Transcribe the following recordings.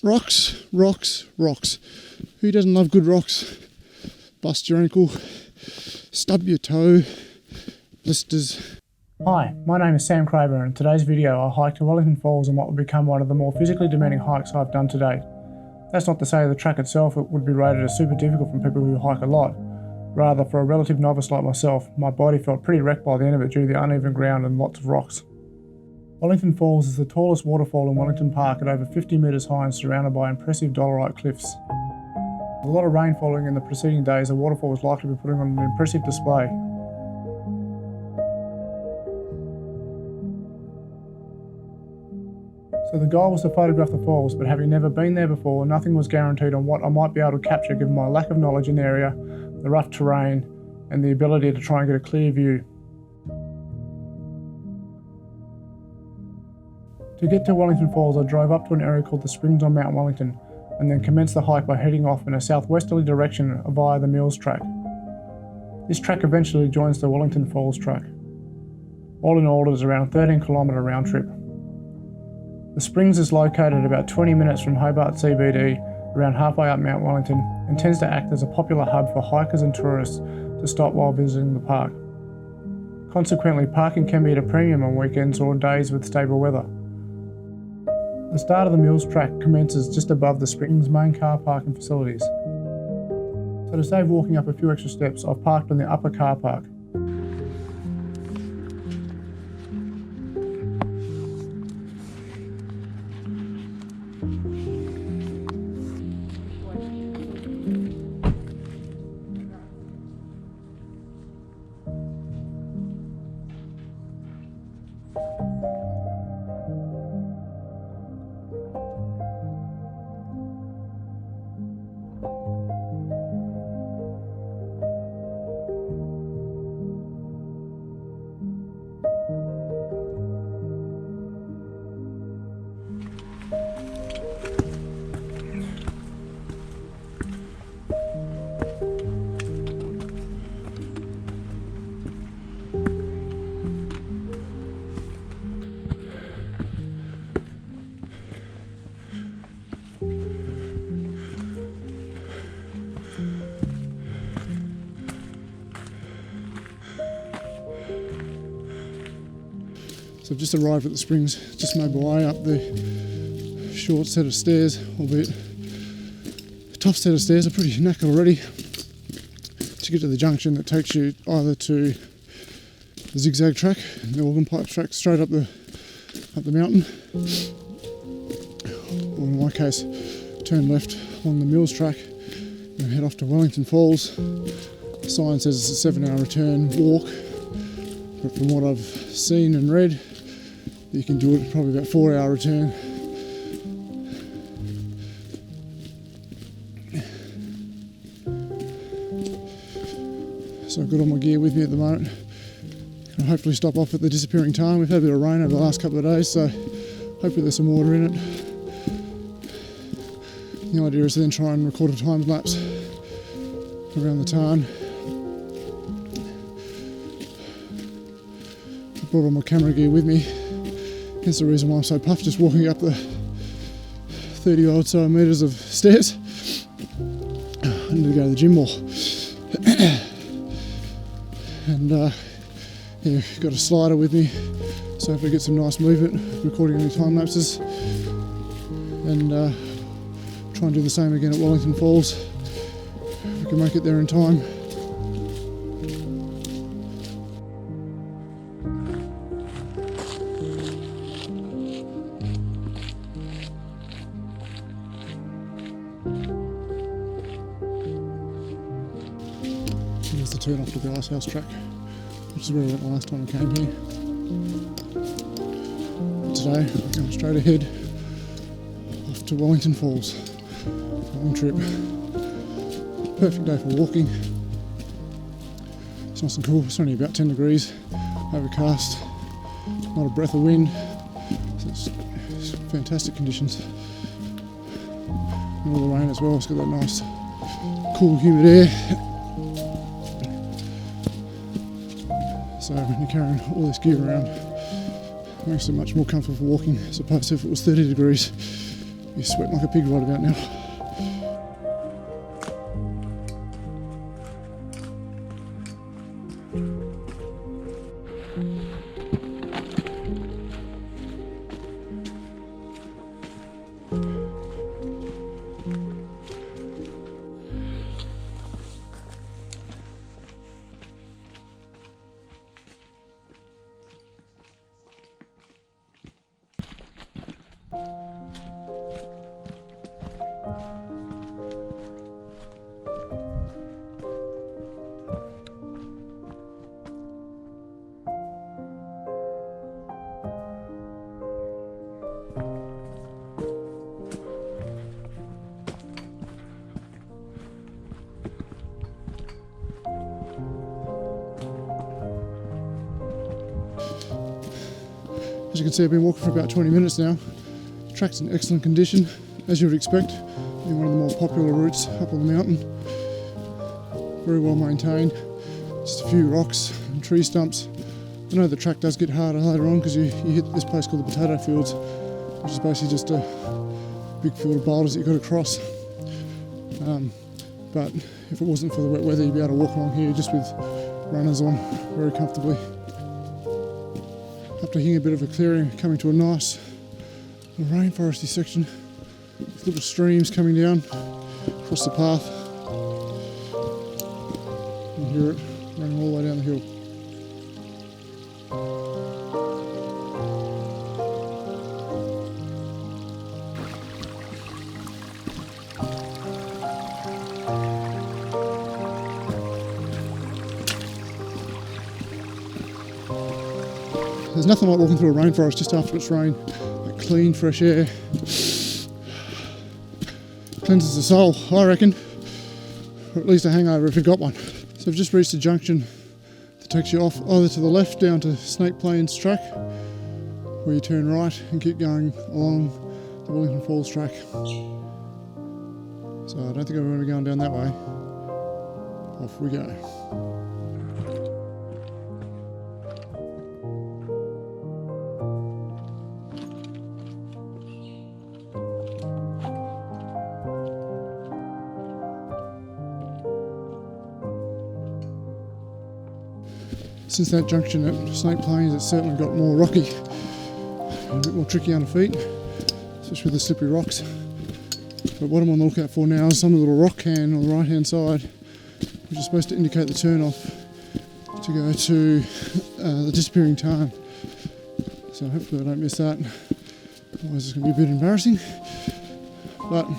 Rocks, rocks, rocks. Who doesn't love good rocks? Bust your ankle, stub your toe, blisters. Hi, my name is Sam Kruijver, and in today's video I hiked to Wellington Falls on what would become one of the more physically demanding hikes I've done to date. That's not to say the track itself would be rated as super difficult from people who hike a lot. Rather, for a relative novice like myself, my body felt pretty wrecked by the end of it due to the uneven ground and lots of rocks. Wellington Falls is the tallest waterfall in Wellington Park at over 50 metres high and surrounded by impressive dolerite cliffs. With a lot of rain falling in the preceding days, the waterfall was likely to be putting on an impressive display. So the goal was to photograph the falls, but having never been there before, nothing was guaranteed on what I might be able to capture given my lack of knowledge in the area, the rough terrain, and the ability to try and get a clear view. To get to Wellington Falls, I drove up to an area called the Springs on Mount Wellington, and then commenced the hike by heading off in a southwesterly direction via the Mills track. This track eventually joins the Wellington Falls track. All in all, it is around a 13-kilometre round trip. The Springs is located about 20 minutes from Hobart CBD, around halfway up Mount Wellington, and tends to act as a popular hub for hikers and tourists to stop while visiting the park. Consequently, parking can be at a premium on weekends or days with stable weather. The start of the Mills track commences just above the Springs main car parking facilities. So to save walking up a few extra steps, I've parked in the upper car park. So I've just arrived at the Springs, just made my way up the short set of stairs, albeit a tough set of stairs. I'm pretty knackered already, to get to the junction that takes you either to the zigzag track, the organ pipe track straight up the mountain, or in my case, turn left along the Mills track and head off to Wellington Falls. The sign says it's a 7-hour return walk, but from what I've seen and read, you can do it probably about 4-hour return. So I've got all my gear with me at the moment. I'll hopefully stop off at the Disappearing Tarn. We've had a bit of rain over the last couple of days, so hopefully there's some water in it. The idea is to then try and record a time lapse around the tarn. I brought all my camera gear with me. Hence the reason why I'm so puffed just walking up the 30 odd so metres of stairs. I need to go to the gym more. And yeah, got a slider with me, so hopefully get some nice movement, recording any time lapses. And try and do the same again at Wellington Falls, if we can make it there in time. Here's the turn off the Glasshouse track, which is where I went the last time I came here. Today, I'm going straight ahead off to Wellington Falls. Long trip. Perfect day for walking. It's nice and cool. It's only about 10 degrees, overcast, not a breath of wind. So it's fantastic conditions. And all the rain as well. It's got that nice, cool, humid air. So when you're carrying all this gear around, it makes it much more comfortable walking as opposed to if it was 30 degrees. You're sweating like a pig right about now. As you can see, I've been walking for about 20 minutes now. The track's in excellent condition, as you would expect, being one of the more popular routes up on the mountain. Very well maintained, just a few rocks and tree stumps. I know the track does get harder later on because you hit this place called the potato fields, which is basically just a big field of boulders that you've got to cross. But if it wasn't for the wet weather, you'd be able to walk along here just with runners on very comfortably. After hitting a bit of a clearing, coming to a nice rainforesty section with little streams coming down across the path. You can hear it running all the way down the hill. There's nothing like walking through a rainforest just after it's rained. That clean, fresh air cleanses the soul, I reckon, or at least a hangover if you've got one. So I've just reached a junction that takes you off either to the left down to Snake Plains track, where you turn right and keep going along the Wellington Falls track. So I don't think I'm going to be going down that way. Off we go. Since that junction at Snake Plains, it's certainly got more rocky and a bit more tricky under feet, especially with the slippery rocks. But what I'm on the lookout for now is some little rock can on the right hand side, which is supposed to indicate the turn off to go to the disappearing tarn. So hopefully I don't miss that, otherwise it's going to be a bit embarrassing. But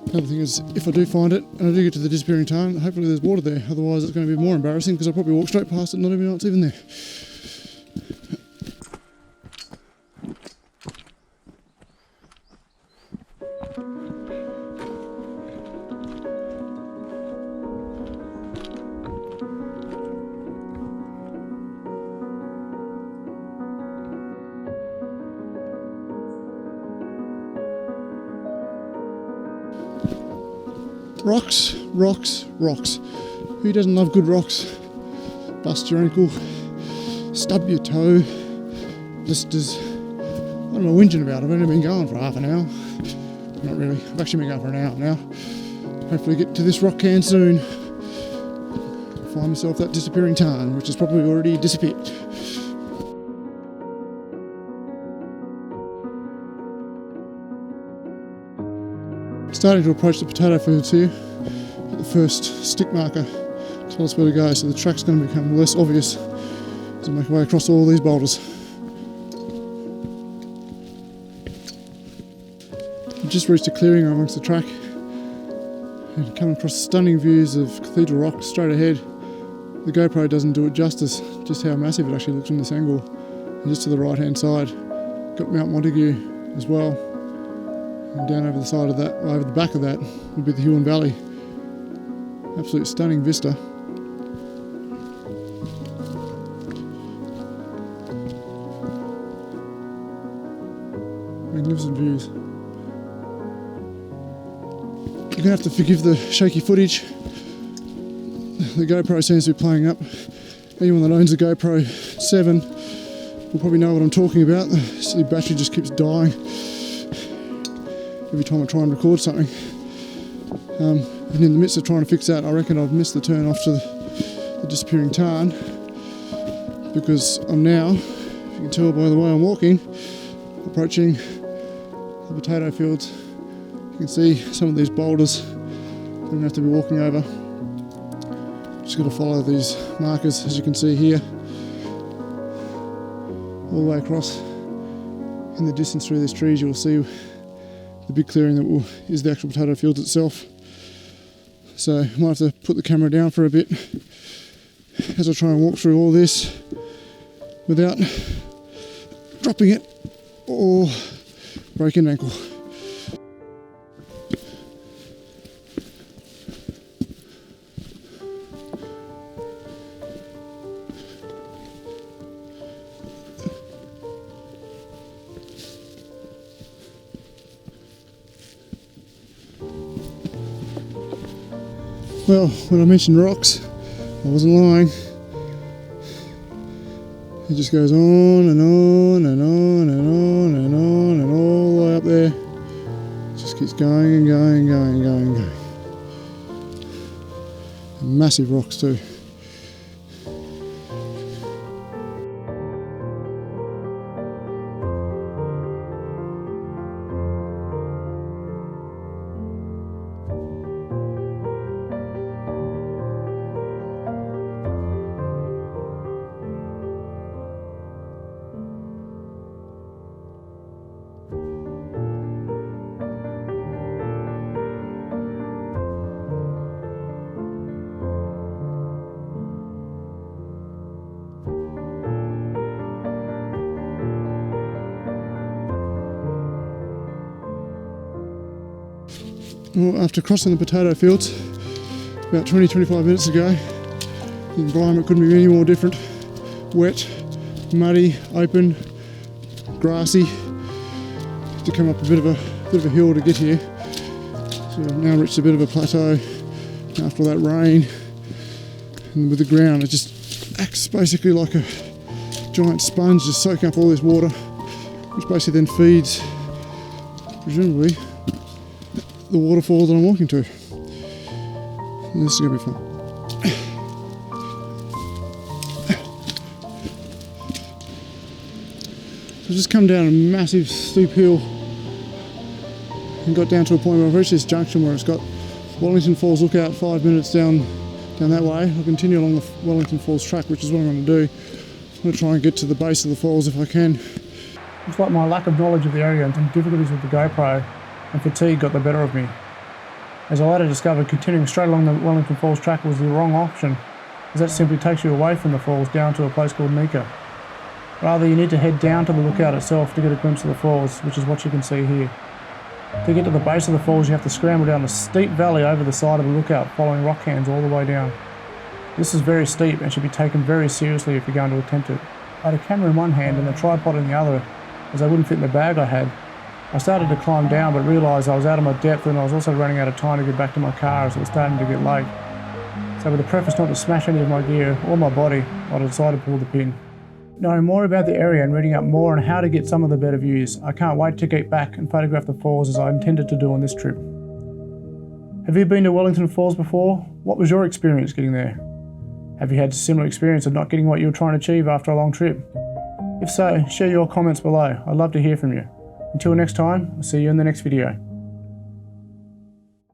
the other thing is, if I do find it and I do get to the disappearing tarn, hopefully there's water there, otherwise it's going to be more embarrassing because I'll probably walk straight past it and not even know it's even there. Rocks, rocks, rocks. Who doesn't love good rocks? Bust your ankle, stub your toe, blisters. What am I whinging about? I've only been going for half an hour. Not really, I've actually been going for an hour now. Hopefully get to this rock can soon. Find myself that disappearing tarn, which has probably already disappeared. Starting to approach the potato fields here. Got the first stick marker to tell us where to go, so the track's going to become less obvious as I make my way across all these boulders. I've just reached a clearing amongst the track and come across stunning views of Cathedral Rock straight ahead. The GoPro doesn't do it justice, just how massive it actually looks from this angle. And just to the right hand side, got Mount Montague as well. And down over the side of that, over the back of that, would be the Huon Valley. Absolute stunning vista. Magnificent views. You're going to have to forgive the shaky footage. The GoPro seems to be playing up. Anyone that owns a GoPro 7 will probably know what I'm talking about. The silly battery just keeps dying. every time I try and record something. And in the midst of trying to fix that, I reckon I've missed the turn off to the disappearing tarn, because I'm now, if you can tell by the way I'm walking, approaching the potato fields. You can see some of these boulders I'm going to have to be walking over. Just got to follow these markers, as you can see here, all the way across. In the distance through these trees, you will see the big clearing that is the actual potato fields itself. So I might have to put the camera down for a bit as I try and walk through all this without dropping it or breaking an ankle. Well, when I mentioned rocks, I wasn't lying. It just goes on and on and on and on and on and all the way up there. It just keeps going and going and going and going and going. And massive rocks too. Well, after crossing the potato fields about 20-25 minutes ago, the environment couldn't be any more different. Wet, muddy, open, grassy. To come up a bit of a hill to get here. So I've now reached a bit of a plateau after all that rain, and with the ground it just acts basically like a giant sponge, just soaking up all this water, which basically then feeds, presumably, the waterfall that I'm walking to. And this is going to be fun. So I've just come down a massive steep hill and got down to a point where I've reached this junction where it's got Wellington Falls lookout 5 minutes down that way. I'll continue along the Wellington Falls track, which is what I'm going to do. I'm going to try and get to the base of the falls if I can. Looks like my lack of knowledge of the area and some difficulties with the GoPro and fatigue got the better of me. As I later discovered, continuing straight along the Wellington Falls track was the wrong option, as that simply takes you away from the falls down to a place called Nika. Rather, you need to head down to the lookout itself to get a glimpse of the falls, which is what you can see here. To get to the base of the falls, you have to scramble down a steep valley over the side of the lookout, following rock hands all the way down. This is very steep and should be taken very seriously if you're going to attempt it. I had a camera in one hand and a tripod in the other, as they wouldn't fit in the bag I had. I started to climb down but realised I was out of my depth, and I was also running out of time to get back to my car as it was starting to get late. So with the preface not to smash any of my gear or my body, I decided to pull the pin. Knowing more about the area and reading up more on how to get some of the better views, I can't wait to get back and photograph the falls as I intended to do on this trip. Have you been to Wellington Falls before? What was your experience getting there? Have you had a similar experience of not getting what you were trying to achieve after a long trip? If so, share your comments below. I'd love to hear from you. Until next time, I'll see you in the next video.